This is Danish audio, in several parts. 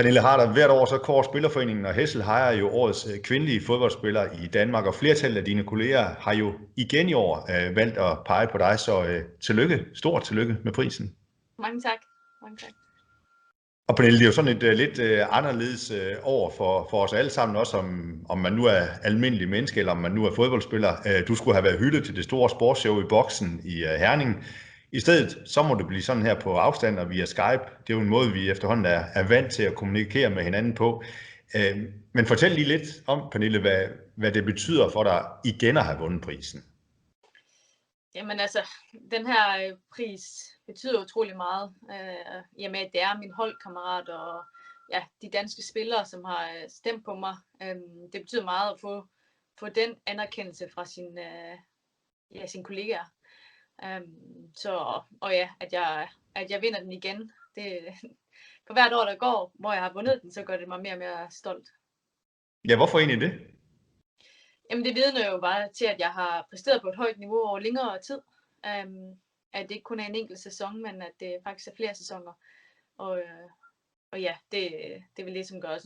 Pernille Harder, hvert år så kårer Spillerforeningen og Hessel Hejer jo årets kvindelige fodboldspiller i Danmark, og flertallet af dine kolleger har jo igen i år valgt at pege på dig, så tillykke, stort tillykke med prisen. Mange tak. Mange tak. Og Pernille, det er jo sådan et lidt anderledes år for os alle sammen, også om man nu er almindelig menneske, eller om man nu er fodboldspiller. Du skulle have været hyldet til det store sportsshow i Boksen i Herning. I stedet så må det blive sådan her på afstand og via Skype. Det er jo en måde, vi efterhånden er vant til at kommunikere med hinanden på. Men fortæl lige lidt om, Pernille, hvad det betyder for dig igen at have vundet prisen. Jamen altså, den her pris betyder utrolig meget, i og med at det er min holdkammerat og ja, de danske spillere, som har stemt på mig. Det betyder meget at få den anerkendelse fra sine kollegaer. At jeg vinder den igen. For hvert år, der går, hvor jeg har vundet den, så gør det mig mere og mere stolt. Ja, hvorfor egentlig det? Jamen det vidner jo bare til, at jeg har præsteret på et højt niveau over længere tid. At det ikke kun er en enkelt sæson, men at det faktisk er flere sæsoner. Og ja, det vil det, som gør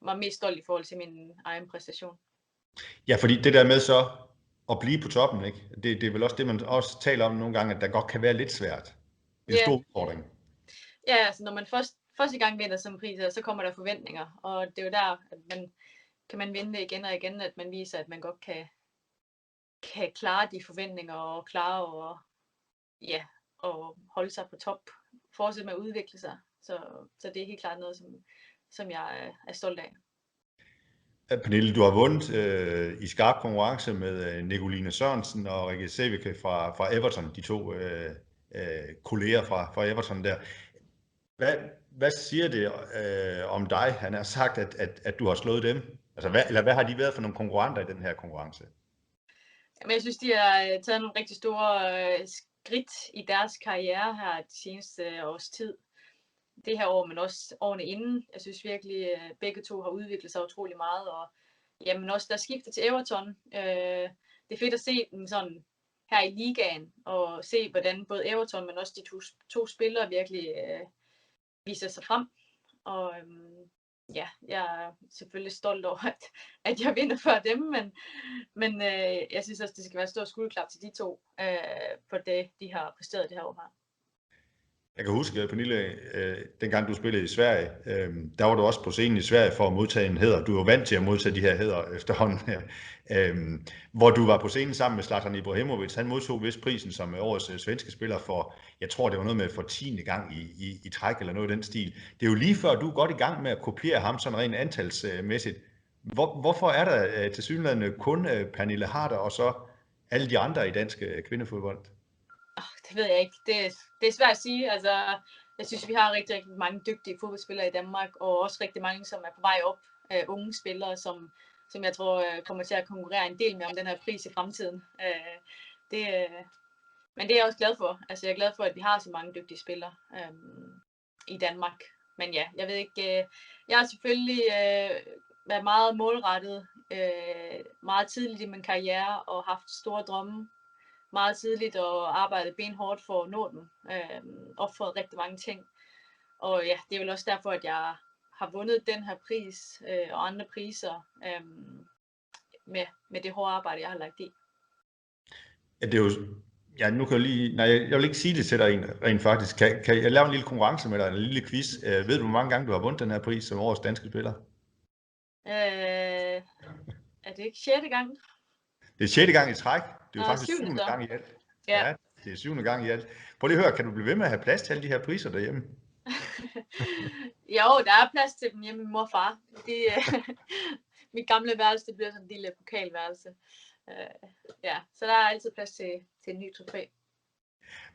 mig mest stolt i forhold til min egen præstation. Ja, fordi det der med så at blive på toppen, ikke? Det er vel også det, man også taler om nogle gange, at der godt kan være lidt svært. Det er en stor udfordring. Ja, altså når man første gang vinder som pris, så kommer der forventninger. Og det er jo der, at kan man vinde det igen og igen, at man viser, at man godt kan klare de forventninger og klare og holde sig på top. Fortsætte med at udvikle sig. Så det er helt klart noget, som jeg er stolt af. Pernille, du har vundet i skarp konkurrence med Nicoline Sørensen og Rikke Sevicke fra Everton, de to kolleger fra Everton der. Hvad siger det om dig? Han har sagt, at du har slået dem. Altså, hvad har de været for nogle konkurrenter i den her konkurrence? Jamen, jeg synes, de har taget nogle rigtig store skridt i deres karriere her de seneste års tid. Det her år, men også årene inden. Jeg synes virkelig, at begge to har udviklet sig utrolig meget. Og jamen også der skifter til Everton. Det er fedt at se dem sådan her i ligaen, og se hvordan både Everton, men også de to spillere virkelig viser sig frem. Og ja, jeg er selvfølgelig stolt over, at jeg vinder før dem, men jeg synes også, det skal være et stort skulderklap til de to, for det, de har præsteret det her år her. Jeg kan huske, Pernille, dengang du spillede i Sverige, der var du også på scenen i Sverige for at modtage en hæder. Du er vant til at modtage de her hæder efterhånden her. Hvor du var på scenen sammen med Zlatan Ibrahimovic. Han modtog vist prisen som årets svenske spiller for, jeg tror det var noget med for 10. gang i træk eller noget i den stil. Det er jo lige før du er godt i gang med at kopiere ham sådan rent antalsmæssigt. Hvorfor er der tilsyneladende kun Pernille Harder og så alle de andre i dansk kvindefodbold? Det ved jeg ikke. Det er svært at sige. Altså, jeg synes, vi har rigtig, rigtig mange dygtige fodboldspillere i Danmark, og også rigtig mange, som er på vej op. Unge spillere, som jeg tror kommer til at konkurrere en del med om den her pris i fremtiden. Men det er jeg også glad for. Altså, jeg er glad for, at vi har så mange dygtige spillere i Danmark. Men ja, jeg ved ikke. Jeg har selvfølgelig været meget målrettet meget tidligt i min karriere og haft store drømme meget tidligt og arbejdet benhårdt for at nå den. Offret rigtig mange ting. Og ja, det er vel også derfor, at jeg har vundet den her pris og andre priser med det hårde arbejde, jeg har lagt i. Ja, det er jo, ja, nu kan jeg lige, nej, jeg vil ikke sige det til dig rent faktisk. Kan jeg lave en lille konkurrence med dig, en lille quiz? Ved du, hvor mange gange du har vundet den her pris som årets danske spiller? Er det ikke 6. gang? Det er 6. gang i træk. Det er jo faktisk 7. gang gang i alt. Ja, det er 7. gang i alt. Prøv lige at høre, kan du blive ved med at have plads til alle de her priser derhjemme? Jo, der er plads til dem hjemme med mor og far. Mit gamle værelse, det bliver sådan en lille pokalværelse. Ja, så der er altid plads til en ny trofæ.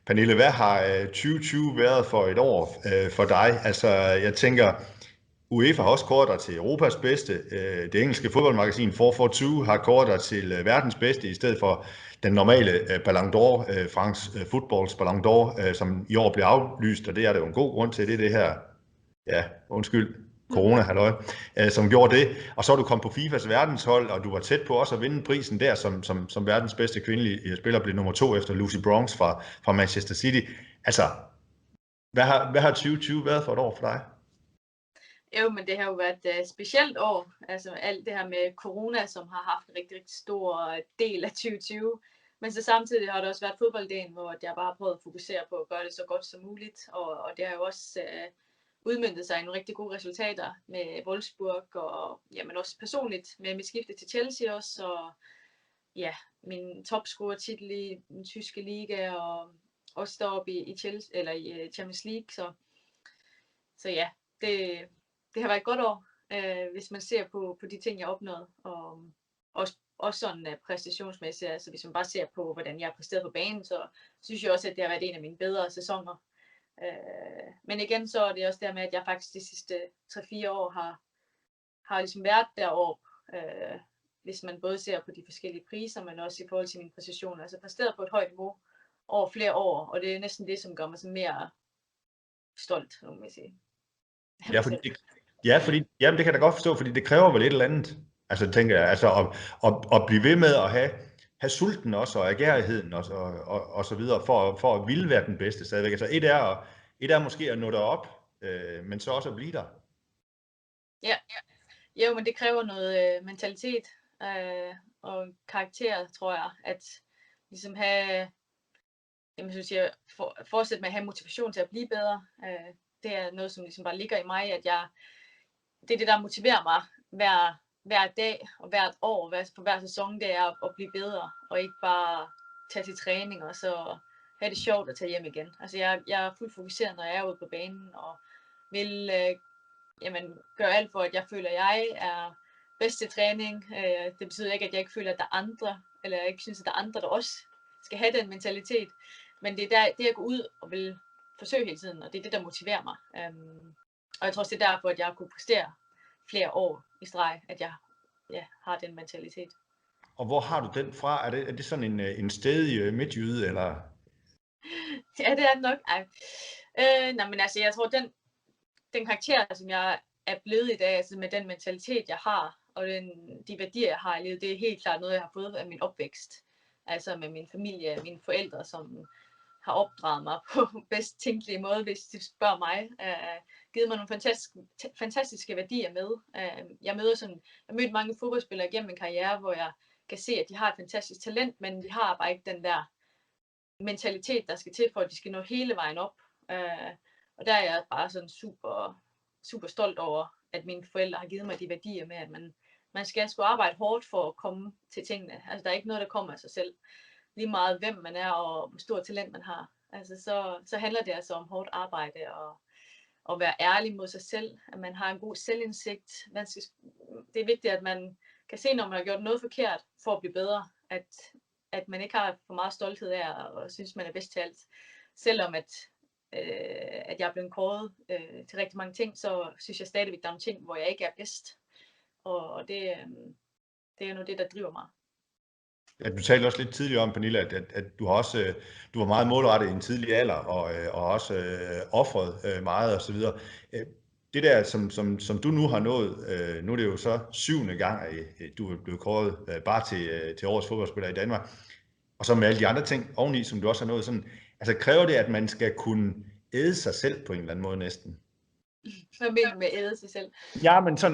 Pernille, hvad har 2020 været for et år for dig? Altså, jeg tænker, UEFA har også kåret dig til Europas bedste. Det engelske fodboldmagasin 442 har kåret dig til verdens bedste, i stedet for den normale Ballon d'Or, France Footballs Ballon d'Or, som i år bliver aflyst, og det er der jo en god grund til, det her, ja, undskyld, corona-halløj, som gjorde det. Og så er du kommet på FIFAs verdenshold, og du var tæt på også at vinde prisen der, som verdens bedste kvindelige spiller, blev nummer 2 efter Lucy Bronze fra Manchester City. Altså, hvad har 2020 været for et år for dig? Jo, men det har jo været et specielt år. Altså alt det her med corona, som har haft en rigtig, rigtig stor del af 2020. Men så samtidig har det også været fodbolddagen, hvor jeg bare har prøvet at fokusere på at gøre det så godt som muligt. Og det har jo også udmøntet sig i nogle rigtig gode resultater med Wolfsburg, og jamen også personligt med mit skifte til Chelsea også. Og ja, min topscorer-titel i den tyske liga, og også deroppe i Chelsea, eller i Champions League. Så ja, det har været et godt år, hvis man ser på de ting, jeg opnåede. Og også sådan præstationsmæssigt. Altså hvis man bare ser på, hvordan jeg har præsteret på banen, så synes jeg også, at det har været en af mine bedre sæsoner. Men igen, så er det også der med, at jeg faktisk de sidste 3-4 år har ligesom været deroppe. Hvis man både ser på de forskellige priser, men også i forhold til mine præstationer. Altså præsteret på et højt niveau over flere år, og det er næsten det, som gør mig så mere stolt, må man sige. Fordi jamen, det kan jeg da godt forstå, fordi det kræver vel et eller andet. Altså tænker jeg, altså at blive ved med at have sulten også, og agerigheden også, og så videre, for at ville være den bedste stadigvæk. Altså et er måske at nå derop, men så også at blive der. Ja, jo, men det kræver noget mentalitet og karakter, tror jeg, at ligesom have, jamen, så siger, fortsætte med at have motivation til at blive bedre. Det er noget, som ligesom bare ligger i mig, at det er det, der motiverer mig hver dag og hvert år, for hver sæson, det er at blive bedre, og ikke bare tage til træning og så have det sjovt at tage hjem igen. Altså jeg er fuldt fokuseret, når jeg er ude på banen, og vil gøre alt for, at jeg føler, at jeg er bedst til træning. Det betyder ikke, at jeg ikke føler, at der er andre, eller jeg ikke synes, at der er andre, der også skal have den mentalitet. Men det er det at gå ud og vil forsøge hele tiden, og det er det, der motiverer mig. Og jeg tror også, det er derfor, at jeg har kunnet præstere flere år i streg, at jeg har den mentalitet. Og hvor har du den fra? Er det sådan en stedig midtjyde, eller? Ja, det er det nok. Nej, men altså, jeg tror, den karakter, som jeg er blevet i dag, altså med den mentalitet, jeg har, og de værdier, jeg har i livet, det er helt klart noget, jeg har fået af min opvækst. Altså med min familie, mine forældre, som har opdraget mig på bedst tænkelige måde, hvis de spørger mig. Givet mig nogle fantastiske værdier med. Jeg mødte mange fodboldspillere gennem min karriere, hvor jeg kan se, at de har et fantastisk talent, men de har bare ikke den der mentalitet, der skal til, for at de skal nå hele vejen op. Og der er jeg bare sådan super, super stolt over, at mine forældre har givet mig de værdier med, at man skal sgu arbejde hårdt for at komme til tingene. Altså der er ikke noget, der kommer af sig selv. Lige meget hvem man er, og hvor stort talent man har. Altså så handler det altså om hårdt arbejde, og være ærlig mod sig selv, at man har en god selvindsigt. Det er vigtigt, at man kan se, når man har gjort noget forkert, for at blive bedre. At man ikke har for meget stolthed af, og synes, man er bedst til alt. Selvom at jeg er blevet kåret til rigtig mange ting, så synes jeg stadigvæk, der er nogle ting, hvor jeg ikke er bedst. Og det er jo noget det, der driver mig. Ja, du talte også lidt tidligere om, Pernille, at du var meget målrettet i en tidlig alder, og også offret meget og så videre. Det der, som du nu har nået, nu er det jo så 7. gang, at du er blevet kåret bare til årets fodboldspiller i Danmark, og så med alle de andre ting oveni, som du også har nået, sådan, altså kræver det, at man skal kunne æde sig selv på en eller anden måde næsten? Hvad mener du med æde sig selv? Ja, men så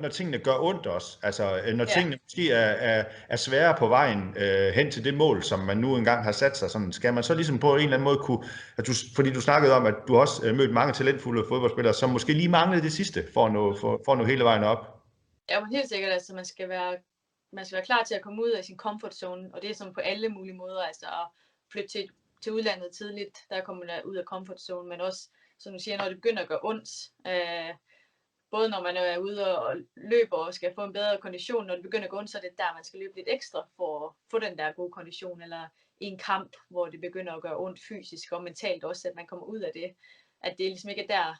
når tingene gør ondt også, altså når tingene måske er svære på vejen hen til det mål, som man nu engang har sat sig, sådan, skal man så ligesom på en eller anden måde kunne, fordi du snakkede om, at du også mødt mange talentfulde fodboldspillere, som måske lige manglede det sidste for at nå hele vejen op. Ja, men helt sikkert, altså man skal være klar til at komme ud af sin comfort zone, og det er sådan på alle mulige måder, altså at flytte til udlandet tidligt, der kommer man ud af comfort zone, men også, som du siger, når det begynder at gøre ondt, både når man er ude og løber og skal få en bedre kondition, når det begynder at gå ondt, så er det der, man skal løbe lidt ekstra for at få den der gode kondition, eller i en kamp, hvor det begynder at gøre ondt fysisk og mentalt også, at man kommer ud af det, at det ligesom ikke er der,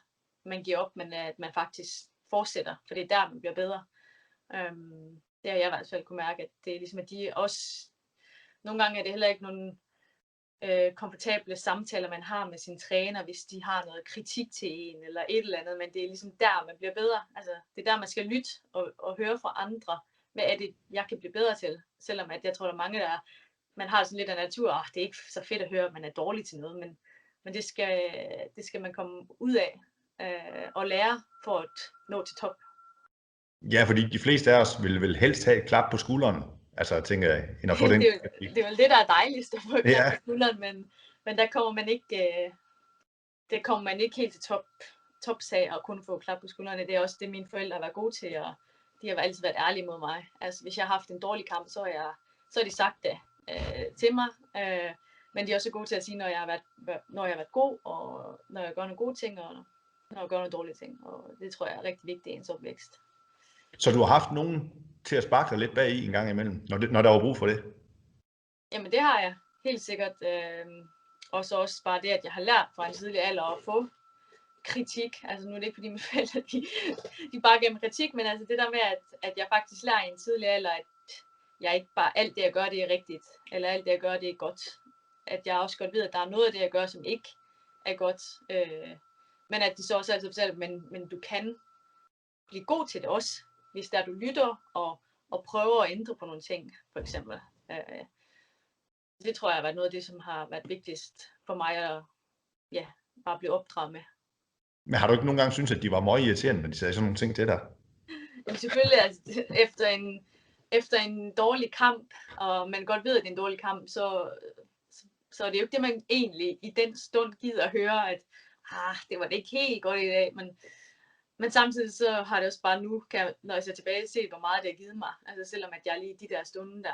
man giver op, men at man faktisk fortsætter, for det er der, man bliver bedre. Det har jeg i hvert fald kunne mærke, at det er ligesom, at de også, nogle gange er det heller ikke nogle komfortable samtaler, man har med sin træner, hvis de har noget kritik til en, eller et eller andet, men det er ligesom der, man bliver bedre. Altså, det er der, man skal lytte og høre fra andre, hvad er det, jeg kan blive bedre til, selvom at jeg tror, der er mange, man har sådan lidt af natur, det er ikke så fedt at høre, at man er dårlig til noget, men det skal man komme ud af, og lære for at nå til top. Ja, fordi de fleste af os vil helst have et klap på skulderen, altså tænker jeg, end at få den. Det er jo det, der er dejligst at få et klap Ja. på skulderen, men der kommer man ikke, det kommer man ikke helt til topsag og kun få klap på skuldrene. Det er også det, mine forældre har været gode til, og de har altid været ærlige mod mig. Altså, hvis jeg har haft en dårlig kamp, så har de sagt det til mig. Men de er også gode til at sige, når jeg har været god, og når jeg gør nogle gode ting, og når jeg gør nogle dårlige ting. Og det tror jeg er rigtig vigtigt i ens opvækst. Så du har haft nogen til at sparke dig lidt bag i en gang imellem, når der var brug for det? Jamen det har jeg helt sikkert. Og så også bare det, at jeg har lært fra en tidlig alder at få kritik. Altså nu er det ikke fordi mine forældre, de bare giver mig kritik, men altså det der med, at jeg faktisk lærer i en tidlig alder, at jeg ikke bare alt det, jeg gør, det er rigtigt, eller alt det, jeg gør, det er godt. At jeg også godt ved, at der er noget af det, jeg gør, som ikke er godt. Men at de så også altid fortæller, men du kan blive god til det også, hvis der du lytter og prøver at ændre på nogle ting, for eksempel. Det tror jeg har været noget af det, som har været vigtigst for mig at bare blive opdraget med. Men har du ikke nogen gange syntes, at de var meget irriterende, når de sagde sådan nogle ting til dig? Jamen selvfølgelig, altså, efter en dårlig kamp, og man godt ved, at det er en dårlig kamp, så er det jo ikke det, man egentlig i den stund gider at høre, at det var det ikke helt godt i dag, men samtidig så har det også bare nu, når jeg ser tilbage, set, hvor meget det har givet mig. Altså selvom at jeg lige de der stunder,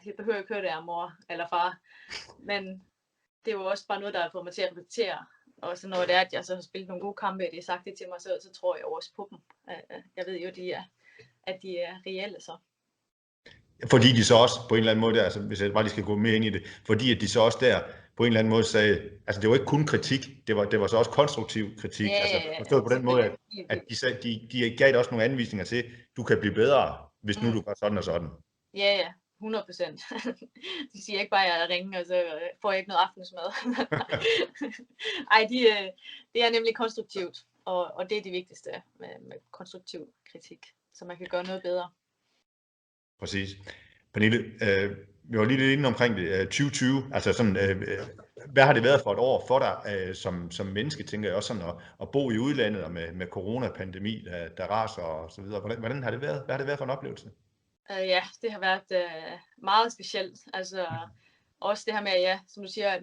jeg behøver ikke høre det af mor eller far, men det er jo også bare noget, der har fået mig til at reflektere. Og så når det er, at jeg så har spillet nogle gode kampe, og de har sagt det til mig, så tror jeg også på dem. Jeg ved jo, at de er reelle så. Fordi de så også på en eller anden måde, altså hvis jeg bare lige skal gå mere ind i det, fordi at de så også der på en eller anden måde sagde, altså det var ikke kun kritik, det var så også konstruktiv kritik, altså forstået på den måde, at de gav dig også nogle anvisninger til, du kan blive bedre, hvis nu du gør sådan og sådan. Ja, 100%. De siger ikke bare, at jeg ringer, og så får jeg ikke noget aftensmad. Ej, det er nemlig konstruktivt, og det er det vigtigste med konstruktiv kritik, så man kan gøre noget bedre. Præcis. Pernille, vi var lige lidt inde omkring det, 2020, altså sådan, hvad har det været for et år for dig som menneske, tænker jeg også sådan, at bo i udlandet og med coronapandemi, der raser og så videre. Hvordan har det været? Hvad har det været for en oplevelse? Ja, det har været meget specielt. Altså også det her med, som du siger, at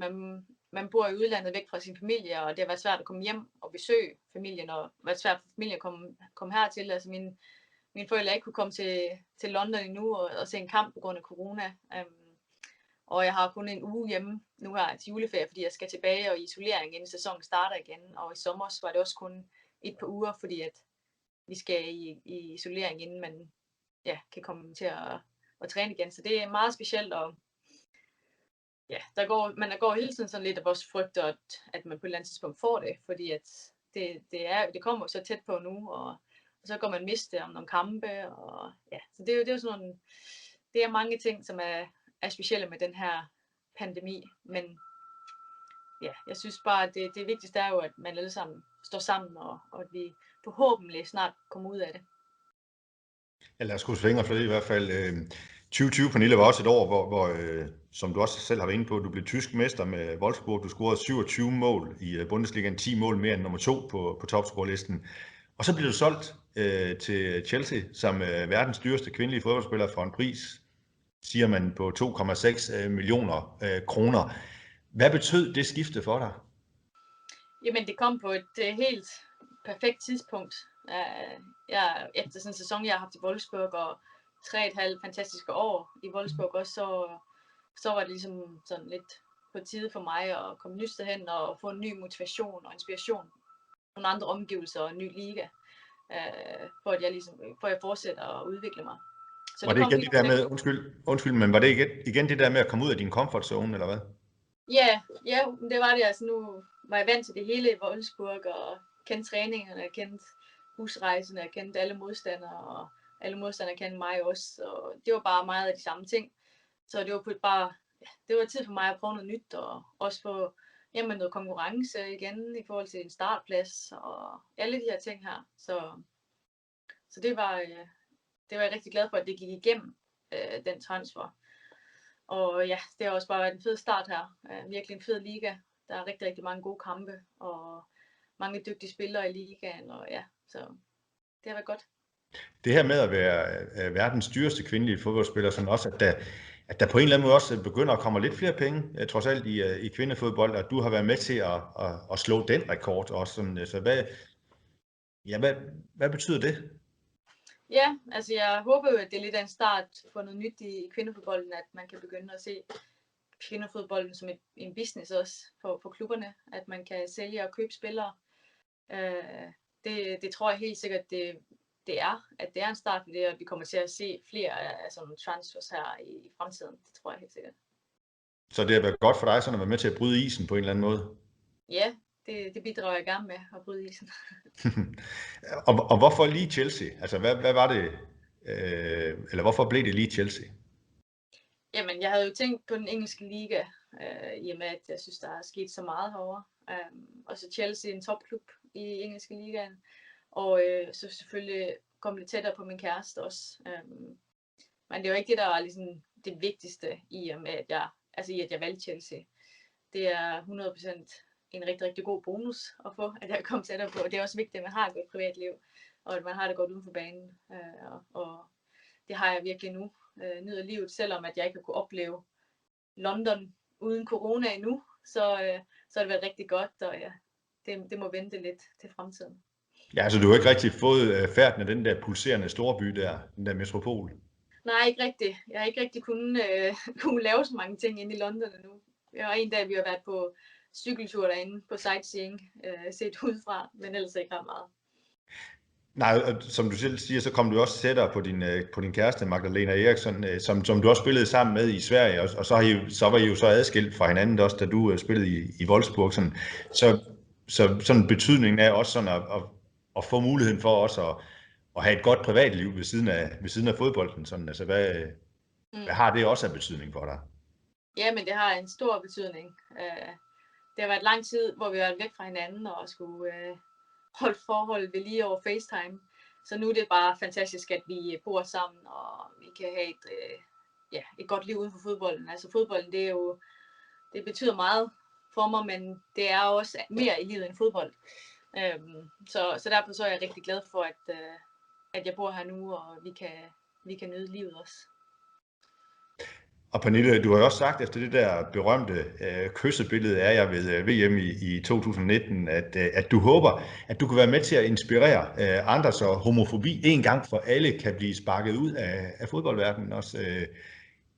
man bor i udlandet væk fra sin familie, og det har været svært at komme hjem og besøge familien, og været svært for familien at komme hertil. Altså mine forældre ikke kunne komme til London endnu og se en kamp på grund af corona. Og jeg har kun en uge hjemme nu her til juleferie, fordi jeg skal tilbage og i isolering, inden sæsonen starter igen. Og i sommer var det også kun et par uger, fordi at vi skal i isolering, inden man kan komme til at træne igen. Så det er meget specielt, og man går hele tiden sådan lidt af vores frygter, at man på et eller andet tidspunkt får det, fordi at det kommer så tæt på nu, og så går man miste om nogle kampe, og så det er jo sådan nogle, det er mange ting, som er specielle med den her pandemi, men jeg synes bare, at det vigtigste er jo, at man alle sammen står sammen, og at vi forhåbentlig snart kommer ud af det. Ja, lad os krydse fingre for det i hvert fald. 2020, Pernille, var også et år, hvor som du også selv har været inde på, du blev tysk mester med Wolfsburg. Du scorede 27 mål i Bundesligaen, 10 mål mere end nummer 2 på topscorerlisten. Og så blev du solgt til Chelsea som verdens dyreste kvindelige fodboldspiller for en pris, siger man, på 2,6 millioner kroner. Hvad betød det skifte for dig? Jamen, det kom på et helt perfekt tidspunkt. Efter sådan en sæson, jeg har haft i Wolfsburg, og 3,5 fantastiske år i Wolfsburg også, så var det ligesom sådan lidt på tide for mig at komme nyt hen og få en ny motivation og inspiration. Nogle andre omgivelser og en ny liga, for at jeg fortsætter at udvikle mig. Så var det igen det der med, undskyld, men var det igen det der med at komme ud af din comfort zone, eller hvad? Ja, det var det. Altså nu var jeg vant til det hele i Wolfsburg, og kendte træningerne, jeg kendte busrejserne, jeg kendte alle modstandere, og alle modstandere kendte mig også, og det var bare meget af de samme ting. Så det var det var tid for mig at prøve noget nyt, og også få noget konkurrence igen i forhold til en startplads, og alle de her ting her. Så det var jeg rigtig glad for, at det gik igennem, den transfer. Og det har også bare været en fed start her. Virkelig en fed liga. Der er rigtig, rigtig mange gode kampe, og mange dygtige spillere i ligaen, og ja, så det har været godt. Det her med at være verdens dyreste kvindelige fodboldspiller, sådan også, at der på en eller anden måde også begynder at komme lidt flere penge, trods alt i kvindefodbold, og du har været med til at slå den rekord også. Sådan, så hvad betyder det? Ja, altså jeg håber jo, at det er lidt af en start for noget nyt i kvindefodbolden, at man kan begynde at se kvindefodbolden som en business også for klubberne, at man kan sælge og købe spillere. Det tror jeg helt sikkert, at det er en start for det, og vi kommer til at se flere af sådan nogle transfers her i fremtiden. Det tror jeg helt sikkert. Så det har været godt for dig sådan at være med til at bryde isen på en eller anden måde? Ja, det bidrager jeg gerne med at bryde isen. og hvorfor lige Chelsea? Altså hvad var det, eller hvorfor blev det lige Chelsea? Jamen, jeg havde jo tænkt på den engelske liga, i og med at jeg synes, der er sket så meget herovre. Og så Chelsea, en topklub i engelske ligaen. Og så selvfølgelig kom det tættere på min kæreste også. Men det var ikke det, der var ligesom det vigtigste i og med, at jeg valgte Chelsea. Det er 100% en rigtig, rigtig god bonus at få, at jeg kom tættere på. Og det er også vigtigt, at man har et godt privatliv, og at man har det godt uden for banen. Og det har jeg virkelig nu. Nyder livet, selvom at jeg ikke har kunne opleve London uden corona endnu, så har det været rigtig godt, og ja, det må vente lidt til fremtiden. Ja, altså du har ikke rigtig fået færden af den der pulserende storby der, den der metropol? Nej, ikke rigtigt. Jeg har ikke rigtig kunne lave så mange ting inde i London endnu. Jeg var en dag, vi har været på cykeltur derinde på sightseeing, set udefra, men ellers ikke ret meget. Nej, som du selv siger, så kom du også tættere på din kæreste, Magdalena Eriksson, som du også spillede sammen med i Sverige, og så var I jo så adskilt fra hinanden også, da du spillede i Wolfsburg. Så sådan betydningen af også sådan at få muligheden for også at have et godt privatliv ved siden af fodbolden. Sådan, altså hvad har det også af betydning for dig? Ja, men det har en stor betydning. Det har været lang tid, hvor vi har været væk fra hinanden og skulle holde forhold ved lige over FaceTime. Så nu er det bare fantastisk, at vi bor sammen, og vi kan have et godt liv uden for fodbolden. Altså fodbolden, det betyder meget for mig, men det er også mere i livet end fodbold. Så derfor så er jeg rigtig glad for, at jeg bor her nu, og vi kan nyde livet også. Og Pernille, du har jo også sagt efter det der berømte kyssebillede af jer ved VM i 2019, at du håber, at du kan være med til at inspirere andre, så homofobi en gang for alle kan blive sparket ud af fodboldverdenen også.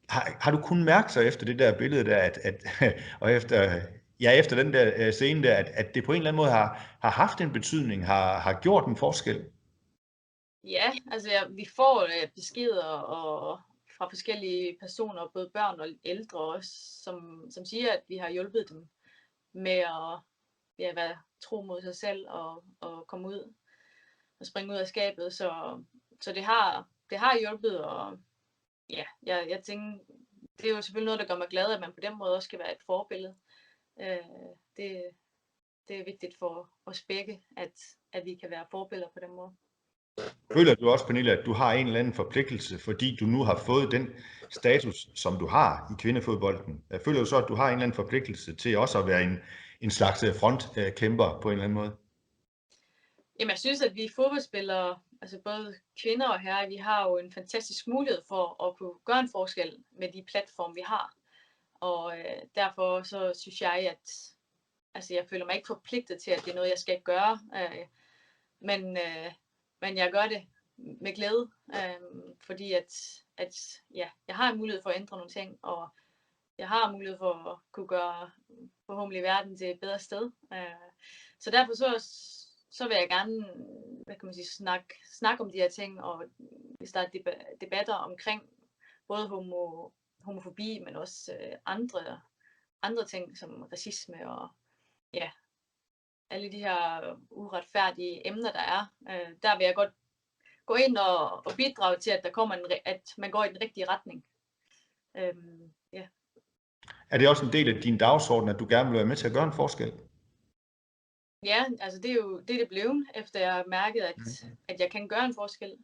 Har du kunnet mærke sig efter det der billede der, og efter den der scene der, at det på en eller anden måde har haft en betydning, har gjort en forskel? Ja, altså vi får beskeder og fra forskellige personer, både børn og ældre også, som siger, at vi har hjulpet dem med at være tro mod sig selv og komme ud og springe ud af skabet. Så det har hjulpet, og ja, jeg tænker, det er jo selvfølgelig noget, der gør mig glad, at man på den måde også skal være et forbillede. Det er vigtigt for os begge, at vi kan være forbilleder på den måde. Føler du også, Pernille, at du har en eller anden forpligtelse, fordi du nu har fået den status, som du har i kvindefodbolden? Føler du så, at du har en eller anden forpligtelse til også at være en slags frontkæmper på en eller anden måde? Jamen, jeg synes, at vi fodboldspillere, altså både kvinder og herrer, vi har jo en fantastisk mulighed for at kunne gøre en forskel med de platforme, vi har. Og derfor så synes jeg, at jeg føler mig ikke forpligtet til, at det er noget, jeg skal gøre. Men jeg gør det med glæde, fordi jeg har en mulighed for at ændre nogle ting, og jeg har mulighed for at kunne gøre forhåbentlig verden til et bedre sted. Så derfor så vil jeg gerne, hvad kan man sige, snakke om de her ting, og hvis der er debatter omkring både homofobi, men også andre ting som racisme og ja, alle de her uretfærdige emner, der er. Der vil jeg godt gå ind og bidrage til, at at man går i den rigtige retning. Ja. Er det også en del af din dagsorden, at du gerne vil være med til at gøre en forskel? Ja, altså det er jo det blev, efter jeg har mærket, at jeg kan gøre en forskel.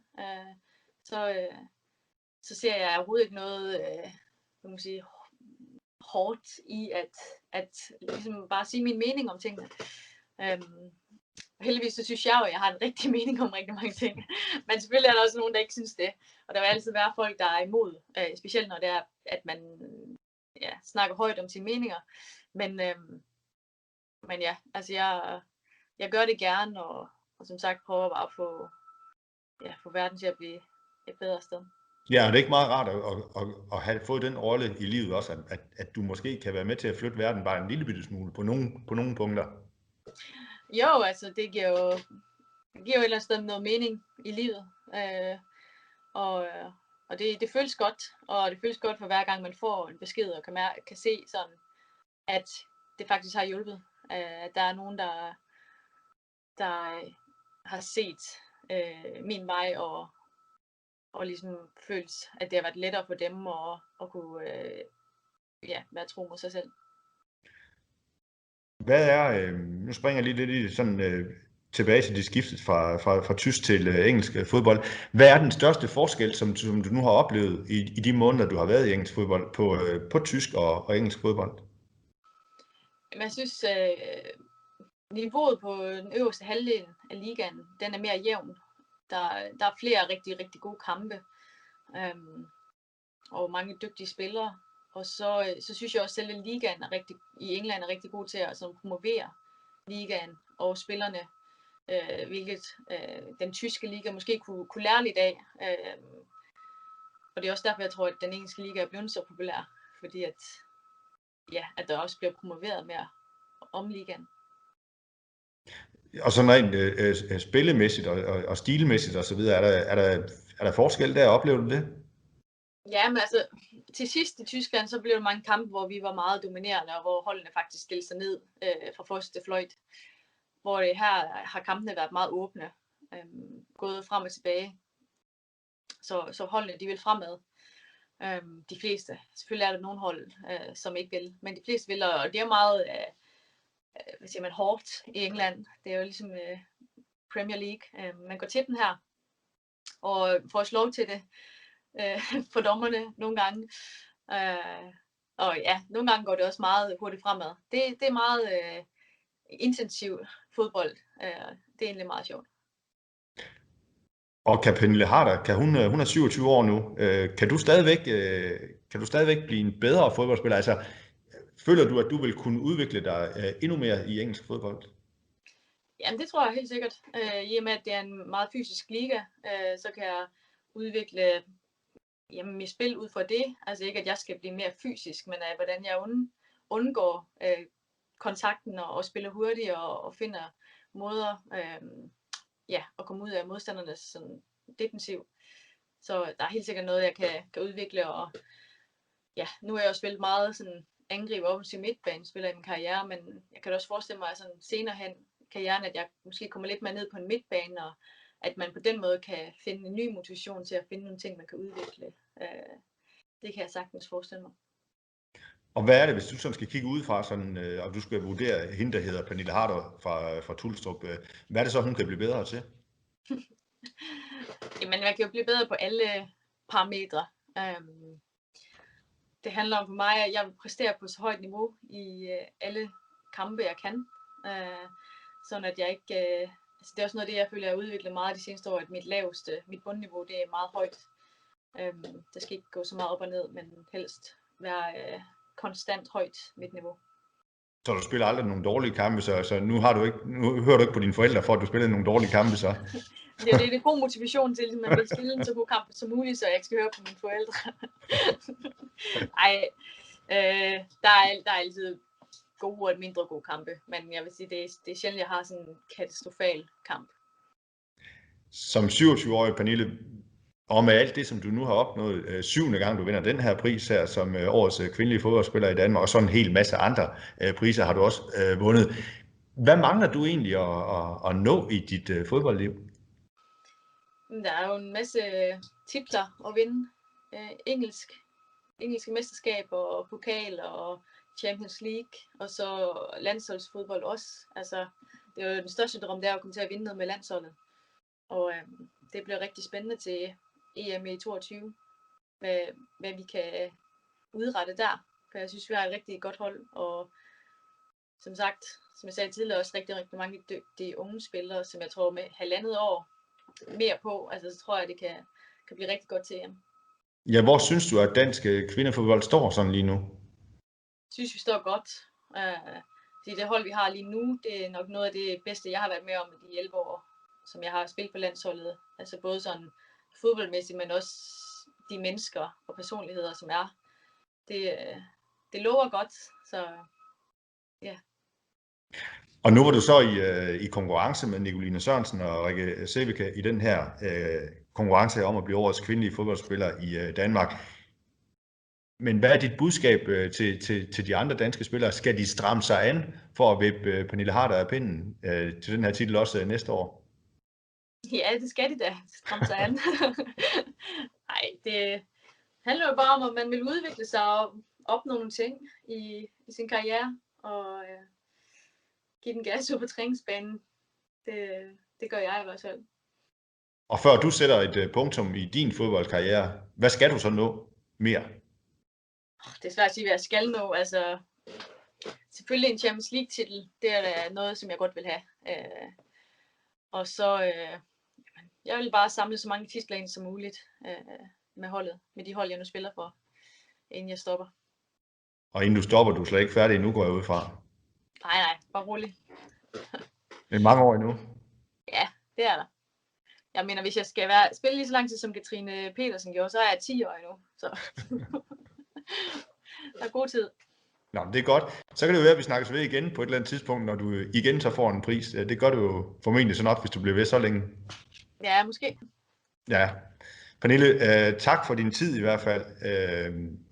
Så ser jeg overhovedet ikke noget hvad man sige, hårdt i at ligesom bare sige min mening om tingene. Heldigvis så synes jeg jo, at jeg har en rigtig mening om rigtig mange ting. Men selvfølgelig er der også nogen, der ikke synes det. Og der vil altid være folk, der er imod. Specielt når det er, at man snakker højt om sine meninger. Men ja, altså jeg gør det gerne, og som sagt prøver bare at få verden til at blive et bedre sted. Ja, og det er ikke meget rart at have fået den rolle i livet også, at du måske kan være med til at flytte verden bare en lille bitte smule på nogle punkter. Jo, altså det giver jo et eller andet sted noget mening i livet. Og det føles godt, og det føles godt for hver gang man får en besked og kan se sådan, at det faktisk har hjulpet. At der er nogen, der har set min vej og ligesom følt, at det har været lettere for dem at kunne være tro mod sig selv. Hvad er, nu springer jeg lige lidt i sådan tilbage til de skiftet fra tysk til engelsk fodbold. Hvad er den største forskel, som du nu har oplevet i de måneder, du har været i engelsk fodbold, på tysk og engelsk fodbold? Jeg synes, niveauet på den øverste halvdel af ligaen, den er mere jævn. Der er flere rigtig, rigtig gode kampe, og mange dygtige spillere. Og så synes jeg også, at selve ligaen i England er rigtig god til at promovere ligaen og spillerne, hvilket den tyske liga måske kunne lære lidt af. Og det er også derfor, jeg tror, at den engelske liga er blevet så populær, fordi at der også bliver promoveret mere om ligaen. Og sådan rent spillemæssigt og stilmæssigt og så videre, er der forskel der? Oplever du det? Ja, men altså til sidst i Tyskland, så blev der mange kampe, hvor vi var meget dominerende, og hvor holdene faktisk stillede sig ned fra første fløjt. Hvor her har kampene været meget åbne, gået frem og tilbage. Så holdene, de vil fremad. De fleste. Selvfølgelig er der nogle hold, som ikke vil, men de fleste vil, og det er meget hårdt i England. Det er jo ligesom Premier League. Man går til den her, og får lov til det for dommerne nogle gange. Og ja, nogle gange går det også meget hurtigt fremad. Det er meget intensiv fodbold. Det er egentlig meget sjovt. Og kan Pernille Harder, hun er 27 år nu, kan du stadigvæk blive en bedre fodboldspiller? Altså, føler du, at du vil kunne udvikle dig endnu mere i engelsk fodbold? Jamen det tror jeg helt sikkert. I og med at det er en meget fysisk liga, så kan jeg udvikle mit spil ud fra det. Altså ikke at jeg skal blive mere fysisk, men hvordan jeg undgår kontakten og spiller hurtigt og finder måder at komme ud af modstandernes sådan defensiv. Så der er helt sikkert noget, jeg kan udvikle. Og ja, nu er jeg også spillet meget sådan angriber offensiv midtbane, spiller i min karriere, men jeg kan også forestille mig sådan senere hen karrieren, at jeg måske kommer lidt mere ned på en midtbane, og at man på den måde kan finde en ny motivation til at finde nogle ting, man kan udvikle. Det kan jeg sagtens forestille mig. Og hvad er det, hvis du sådan skal kigge udefra, sådan, og du skal vurdere hende, der hedder Pernille Harder fra Tulstrup, hvad er det så, hun kan blive bedre til? Jamen, jeg kan jo blive bedre på alle parametre. Det handler om for mig, at jeg vil præstere på så højt niveau i alle kampe, jeg kan. Sådan at jeg ikke... altså det er også noget af det, jeg føler, jeg har udviklet meget de seneste år, at mit bundniveau, det er meget højt. Det skal ikke gå så meget op og ned, men helst være konstant højt mit niveau. Så du spiller aldrig nogle dårlige kampe, så nu hører du ikke på dine forældre for, at du spiller nogle dårlige kampe, så? Det er en god motivation til, at man vil spille en så god kamp som muligt, så jeg ikke skal høre på mine forældre. Ej, der er altid gode og mindre gode kampe, men jeg vil sige, det er sjældent, jeg har sådan en katastrofal kamp. Som 27-årig Pernille, og med alt det, som du nu har opnået, 7. gang du vinder den her pris her som årets kvindelige fodboldspiller i Danmark, og så en hel masse andre priser har du også vundet. Hvad mangler du egentlig at nå i dit fodboldliv? Der er jo en masse titler at vinde. Engelske mesterskaber og pokal og Champions League, og så landsholdsfodbold også. Altså, det er jo den største drøm, det er at komme til at vinde noget med landsholdet. Og det bliver rigtig spændende til EM i 22, hvad vi kan udrette der. For jeg synes, vi har et rigtig godt hold, og som sagt, som jeg sagde tidligere, også rigtig, rigtig mange dygtige unge spillere, som jeg tror med 1,5 år mere på, altså så tror jeg, det kan blive rigtig godt til EM. Ja, hvor synes du, at dansk kvindefodbold står sådan lige nu? Jeg synes, vi står godt. Det hold, vi har lige nu, det er nok noget af det bedste, jeg har været med om i de 11 år, som jeg har spillet på landsholdet. Altså både sådan fodboldmæssigt, men også de mennesker og personligheder, som er. Det lover godt, så ja. Og nu var du så i konkurrence med Nicoline Sørensen og Rikke Sevika i den her konkurrence om at blive årets kvindelige fodboldspiller i Danmark. Men hvad er dit budskab til de andre danske spillere? Skal de stramme sig an for at vippe Pernille Harder af pinden til den her titel også næste år? Ja, det skal de da. Stramme sig an. Nej, det handler jo bare om, at man vil udvikle sig og opnå nogle ting i sin karriere. Og give den gas ud på træningsbanen. Det gør jeg i hvert fald. Og før du sætter et punktum i din fodboldkarriere, hvad skal du så nå mere? Det er svært at sige, hvad jeg skal nå. Altså, selvfølgelig en Champions League-titel. Det er da noget, som jeg godt vil have. Og så, jeg vil bare samle så mange titler ind som muligt med holdet, med de hold, jeg nu spiller for, inden jeg stopper. Og inden du stopper, du er slet ikke færdig endnu, går jeg ud fra. Nej, bare rolig. Det er mange år endnu. Ja, det er der. Jeg mener, hvis jeg skal spille lige så lang tid, som Katrine Petersen gjorde, så er jeg 10 år endnu. Så der er god tid. Nå, det er godt. Så kan det jo være, at vi snakkes ved igen på et eller andet tidspunkt, når du igen så får en pris. Det gør du jo formentlig så nok, hvis du bliver ved så længe. Ja, måske. Ja. Pernille, tak for din tid i hvert fald,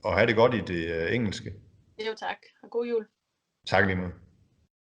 og have det godt i det engelske. Jo, tak. Og god jul. Tak lige måde.